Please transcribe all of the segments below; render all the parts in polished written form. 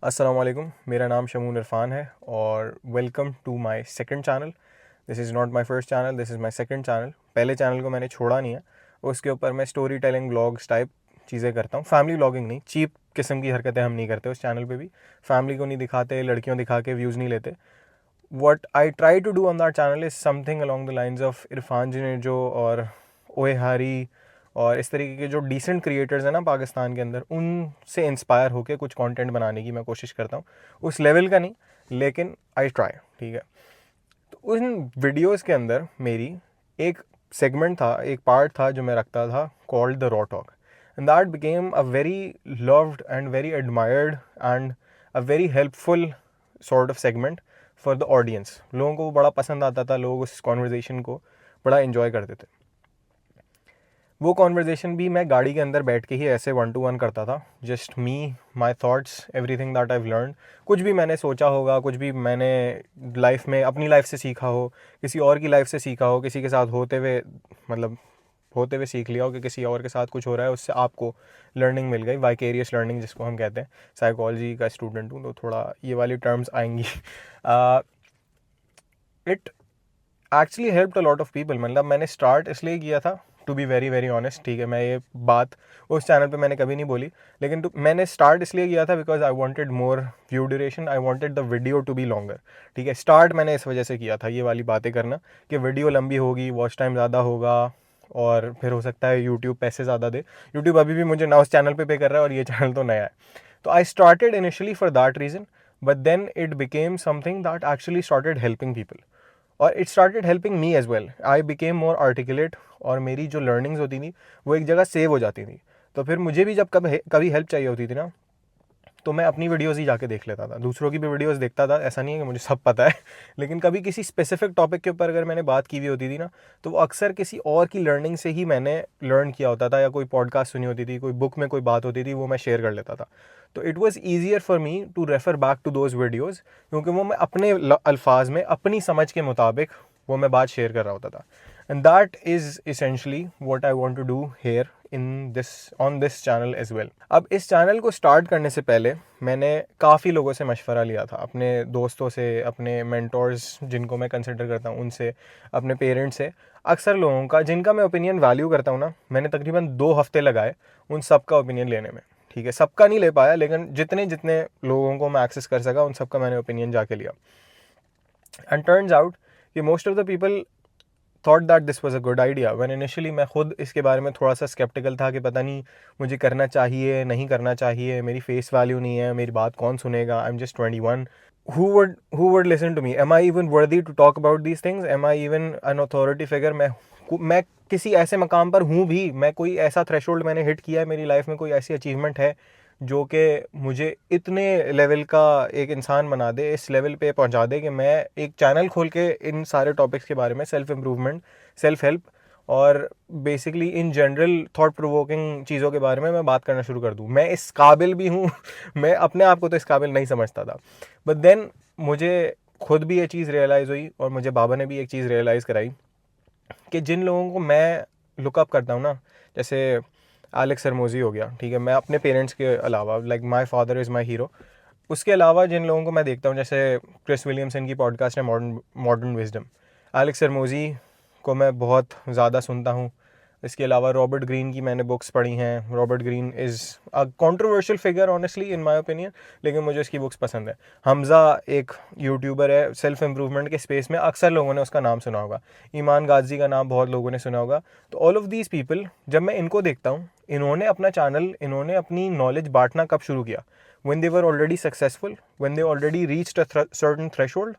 अस्सलाम वालेकुम, मेरा नाम शमून इरफान है और welcome to my second channel. This is not my first channel, this is my second channel. पहले चैनल को मैंने छोड़ा नहीं है, उसके ऊपर मैं स्टोरी टेलिंग व्लॉग्स टाइप चीज़ें करता हूँ। फैमिली व्लॉगिंग नहीं, चीप किस्म की हरकतें हम नहीं करते उस चैनल पे भी। फैमिली को नहीं दिखाते, लड़कियों दिखा के व्यूज़ नहीं लेते। What I try to do on that channel is something along the lines of Irfan Junejo और ओए हारी और इस तरीके के जो डिसेंट क्रिएटर्स हैं ना पाकिस्तान के अंदर, उनसे इंस्पायर होकर कुछ कंटेंट बनाने की मैं कोशिश करता हूँ। उस लेवल का नहीं, लेकिन आई ट्राई, ठीक है। तो उन वीडियोस के अंदर मेरी एक सेगमेंट था, एक पार्ट था जो मैं रखता था, called the raw talk, and that became a very loved and very admired and a very helpful sort of segment for the audience. लोगों को वो बड़ा पसंद आता था, लोग उस कॉन्वर्जेसन को बड़ा इन्जॉय करते थे। वो कॉन्वर्जेसन भी मैं गाड़ी के अंदर बैठ के ही ऐसे 1-to-1 करता था, just me, my thoughts, everything that I've learn. कुछ भी मैंने सोचा होगा, कुछ भी मैंने लाइफ में अपनी लाइफ से सीखा हो, किसी और की लाइफ से सीखा हो, किसी के साथ होते हुए सीख लिया हो कि किसी और के साथ कुछ हो रहा है, उससे आपको लर्निंग मिल गई, वाइकेरियस लर्निंग जिसको हम कहते हैं। साइकोलॉजी का स्टूडेंट हूँ तो थोड़ा ये वाली टर्म्स आएंगी। It actually helped a lot of people. मतलब मैंने स्टार्ट इसलिए किया था, to be very very honest, ठीक है। मैं ये बात उस चैनल पे मैंने कभी नहीं बोली, लेकिन मैंने स्टार्ट इसलिए किया था because I wanted more view duration, I wanted the video to be longer, ठीक है। स्टार्ट मैंने इस वजह से किया था, ये वाली बातें करना कि वीडियो लंबी होगी, वॉच टाइम ज़्यादा होगा और फिर हो सकता है यूट्यूब पैसे ज़्यादा दे। यूट्यूब अभी भी मुझे ना उस चैनल पे कर रहा है और ये चैनल तो नया है। तो I started initially for that reason, but then it became something that actually started helping people और it started helping me as well. I became more articulate और मेरी जो लर्निंग्स होती थी वो एक जगह सेव हो जाती थी। तो फिर मुझे भी जब कभी हेल्प चाहिए होती थी ना, तो मैं अपनी वीडियोस ही जाके देख लेता था। दूसरों की भी वीडियोस देखता था, ऐसा नहीं है कि मुझे सब पता है, लेकिन कभी किसी स्पेसिफिक टॉपिक के ऊपर अगर मैंने बात की हुई होती थी ना, तो वो अक्सर किसी और की लर्निंग से ही मैंने लर्न किया होता था, या कोई पॉडकास्ट सुनी होती थी, कोई बुक में कोई बात होती थी, वो मैं शेयर कर लेता था। तो it was easier for me to refer back to those videos, क्योंकि वो मैं अपने अल्फाज में अपनी समझ के मुताबिक वो मैं बात शेयर कर रहा होता था। And that is essentially what I want to do here on this channel as well. अब इस चैनल को स्टार्ट करने से पहले मैंने काफ़ी लोगों से मशवरा लिया था, अपने दोस्तों से, अपने मेंटोर्स जिनको मैं कंसिडर करता हूँ उनसे, अपने पेरेंट्स से, अक्सर लोगों का जिनका मैं ओपिनियन वैल्यू करता हूँ ना। मैंने तकरीबन 2 हफ्ते लगाए उन सब का ओपिनियन लेने में, ठीक है। सबका नहीं ले पाया, लेकिन जितने जितने लोगों को मैं एक्सेस कर सका उन सबका मैंने ओपिनियन जाके लिया। एंड टर्न्स आउट कि most of the people thought that this was a good idea. When initially मैं खुद इसके बारे में थोड़ा सा स्केप्टिकल था कि पता नहीं मुझे करना चाहिए नहीं करना चाहिए, मेरी फेस वैल्यू नहीं है, मेरी बात कौन सुनेगा, I am just 21, who would listen to me, am I even worthy to talk about these things, am I even an authority figure। मैं किसी ऐसे मकाम पर हूँ भी, मैं कोई ऐसा थ्रेशोल्ड मैंने हिट किया है मेरी लाइफ में, कोई ऐसी अचीवमेंट है जो कि मुझे इतने लेवल का एक इंसान बना दे, इस लेवल पे पहुंचा दे कि मैं एक चैनल खोल के इन सारे टॉपिक्स के बारे में, सेल्फ इम्प्रूवमेंट, सेल्फ हेल्प और basically in general thought provoking चीज़ों के बारे में मैं बात करना शुरू कर दूँ। मैं इस काबिल भी हूँ। मैं अपने आप को तो इस काबिल नहीं समझता था, बट देन मुझे खुद भी ये चीज़ रियलाइज़ हुई और मुझे बाबा ने भी एक चीज़ रियलाइज़ कराई कि जिन लोगों को मैं लुकअप करता हूँ ना, जैसे एलेक्स हरमोजी हो गया, ठीक है, मैं अपने पेरेंट्स के अलावा, like my father is my hero, उसके अलावा जिन लोगों को मैं देखता हूँ, जैसे क्रिस विलियमसन की पॉडकास्ट है मॉडर्न विजडम, एलेक्स हरमोजी को मैं बहुत ज़्यादा सुनता हूँ। इसके अलावा रॉबर्ट ग्रीन की मैंने बुक्स पढ़ी हैं। Robert Greene is a controversial figure honestly in my opinion, लेकिन मुझे उसकी बुक्स पसंद है। हमज़ा एक यूट्यूबर है सेल्फ इम्प्रूवमेंट के स्पेस में, अक्सर लोगों ने उसका नाम सुना होगा। ईमान गाजी का नाम बहुत लोगों ने सुना होगा। तो ऑल ऑफ दीज पीपल, जब मैं इनको देखता हूँ, इन्होंने अपना चैनल, इन्होंने अपनी नॉलेज बांटना कब शुरू किया? When they were already successful, when they already reached a certain threshold?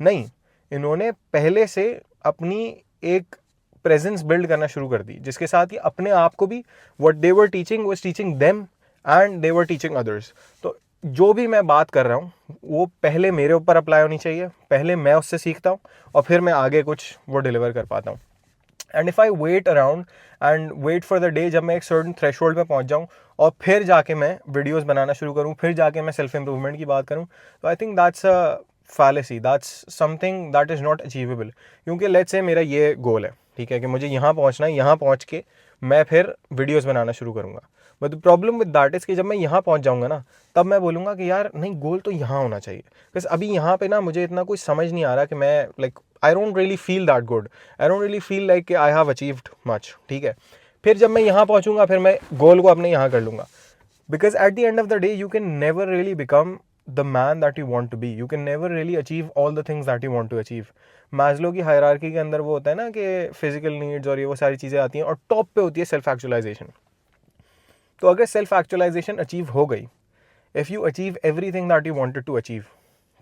नहीं, इन्होंने पहले से अपनी एक प्रेजेंस बिल्ड करना शुरू कर दी, जिसके साथ ही अपने आप को भी what they were teaching was teaching them and they were teaching others. तो जो भी मैं बात कर रहा हूँ वो पहले मेरे ऊपर अप्लाई होनी चाहिए, पहले मैं उससे सीखता हूँ और फिर मैं आगे कुछ वो डिलीवर कर पाता हूँ। And if I wait around and wait for the day जब मैं एक सर्टन थ्रेशोल्ड पे पहुंच जाऊं और फिर जाके मैं वीडियोस बनाना शुरू करूं, फिर जाके मैं सेल्फ इंप्रूवमेंट की बात करूं, तो I think that's a fallacy, that's something that is not achievable. क्योंकि लेट्स से मेरा ये गोल है, ठीक है, कि मुझे यहाँ पहुँचना है, यहाँ पहुँच के मैं फिर वीडियोज़ बनाना शुरू करूँगा। But the problem with that is कि जब मैं यहाँ पहुँच जाऊँगा ना, तब मैं बोलूँगा कि यार नहीं, गोल तो यहाँ होना चाहिए। बिकॉज़ अभी यहाँ पे ना मुझे इतना कुछ समझ नहीं आ रहा कि मैं like I don't really feel that good, I don't really feel like कि आई हैव अचीव्ड मच, ठीक है। फिर जब मैं यहाँ पहुँचूँगा, फिर मैं गोल को अपने यहाँ कर लूँगा। Because at the end of the day, you can never really become the man that you want to be. You can never really achieve all the things that you want to achieve. Maslow की hierarchy के अंदर वो होता है ना कि physical needs और ये वो सारी चीज़ें आती हैं, और टॉप पे होती है सेल्फ एक्चुअलाइजेशन। तो अगर सेल्फ एक्चुअलाइजेशन अचीव हो गई, if you achieve everything that you wanted to achieve,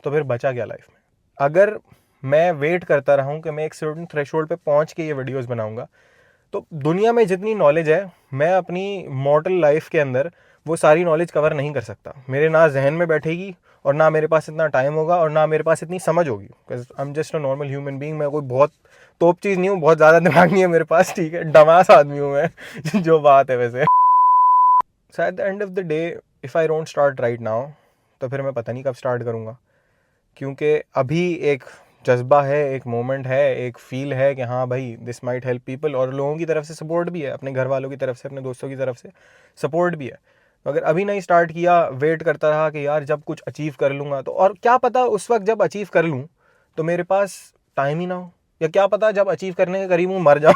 तो फिर बचा क्या लाइफ में। अगर मैं वेट करता रहूँ कि मैं एक सर्टेन थ्रेशोल्ड पे पहुँच के ये वीडियोज़ बनाऊँगा, तो दुनिया में जितनी नॉलेज है, मैं अपनी मॉर्टल लाइफ के अंदर वो सारी नॉलेज कवर नहीं कर सकता। मेरे ना जहन में बैठेगी, और ना मेरे पास इतना टाइम होगा, और ना मेरे पास इतनी समझ होगी। Because I am just a normal human being. मैं कोई बहुत तोप चीज़ नहीं हूँ, बहुत ज़्यादा दिमाग नहीं है मेरे पास, ठीक है, डमास आदमी हूँ मैं जो बात है वैसे। So at the end of the day, if I don't start right now, तो फिर मैं पता नहीं कब स्टार्ट करूँगा। क्योंकि अभी एक जज्बा है, एक मोमेंट है, एक फील है कि हाँ भाई दिस माइट हेल्प पीपल, और लोगों की तरफ से सपोर्ट भी है, अपने घर वालों की तरफ से, अपने दोस्तों की तरफ से सपोर्ट भी है। तो अगर अभी नहीं स्टार्ट किया, वेट करता रहा कि यार जब कुछ अचीव कर लूँगा, तो और क्या पता उस वक्त जब अचीव कर लूँ तो मेरे पास टाइम ही ना हो, या क्या पता जब अचीव करने के करीब हूँ मर जाऊँ।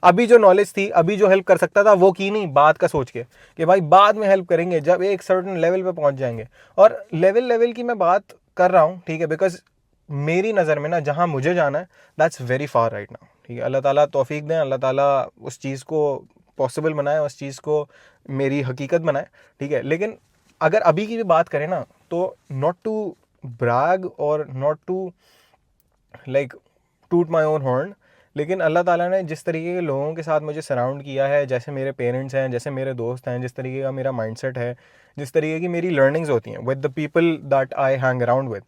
अभी जो नॉलेज थी, अभी जो हेल्प कर सकता था, वो की नहीं, बाद का सोच के कि भाई बाद में हेल्प करेंगे जब एक सर्टेन लेवल पे पहुंच जाएंगे। और लेवल की मैं बात कर रहा हूँ, ठीक है, बिकॉज मेरी नज़र में ना जहाँ मुझे जाना है, that's very far right now, ठीक है। अल्लाह ताला तौफीक दें, अल्लाह ताला उस चीज़ को पॉसिबल बनाए, उस चीज़ को मेरी हकीकत बनाए, ठीक है। लेकिन अगर अभी की भी बात करें ना, तो नॉट टू ब्रैग और नॉट टू लाइक टूट माई ओन हॉर्न, लेकिन अल्लाह ताला ने जिस तरीके के लोगों के साथ मुझे सराउंड किया है, जैसे मेरे पेरेंट्स हैं, जैसे मेरे दोस्त हैं, जिस तरीके का मेरा माइंडसेट है, जिस तरीके की मेरी लर्निंग्स होती हैं with the people that I hang around with,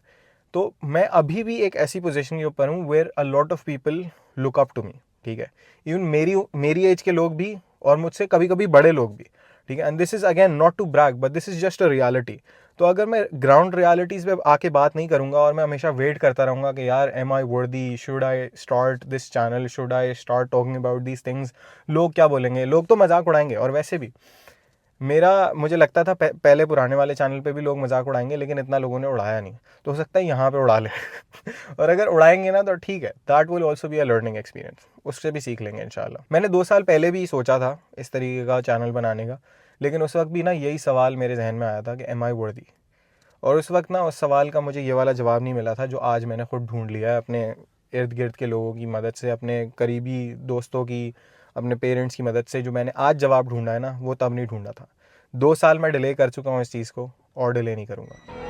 तो मैं अभी भी एक ऐसी पोजीशन के ऊपर हूँ where a lot of people look up to me, ठीक है। इवन मेरी एज के लोग भी, और मुझसे कभी कभी बड़े लोग भी, ठीक है। And this is again not to brag, but this is just a reality. तो अगर मैं ग्राउंड रियलिटीज़ पे आके बात नहीं करूँगा, और मैं हमेशा वेट करता रहूँगा कि यार एम आई वर्दी, should I start this channel, should I start talking about these things, लोग क्या बोलेंगे, लोग तो मजाक उड़ाएंगे। और वैसे भी मुझे लगता था पहले पुराने वाले चैनल पे भी लोग मजाक उड़ाएंगे, लेकिन इतना लोगों ने उड़ाया नहीं, तो हो सकता है यहाँ पे उड़ा ले। और अगर उड़ाएंगे ना तो ठीक है, that will also be a learning experience, उससे भी सीख लेंगे इंशाल्लाह। मैंने 2 साल पहले भी सोचा था इस तरीके का चैनल बनाने का, लेकिन उस वक्त भी ना यही सवाल मेरे जहन में आया था कि एम आई वर्दी, और उस वक्त ना उस सवाल का मुझे ये वाला जवाब नहीं मिला था जो आज मैंने खुद ढूंढ लिया है अपने इर्द गिर्द के लोगों की मदद से, अपने करीबी दोस्तों की, अपने पेरेंट्स की मदद से। जो मैंने आज जवाब ढूंढा है ना, वो तब नहीं ढूंढा था। 2 साल मैं डिले कर चुका हूँ इस चीज़ को, और डिले नहीं करूँगा।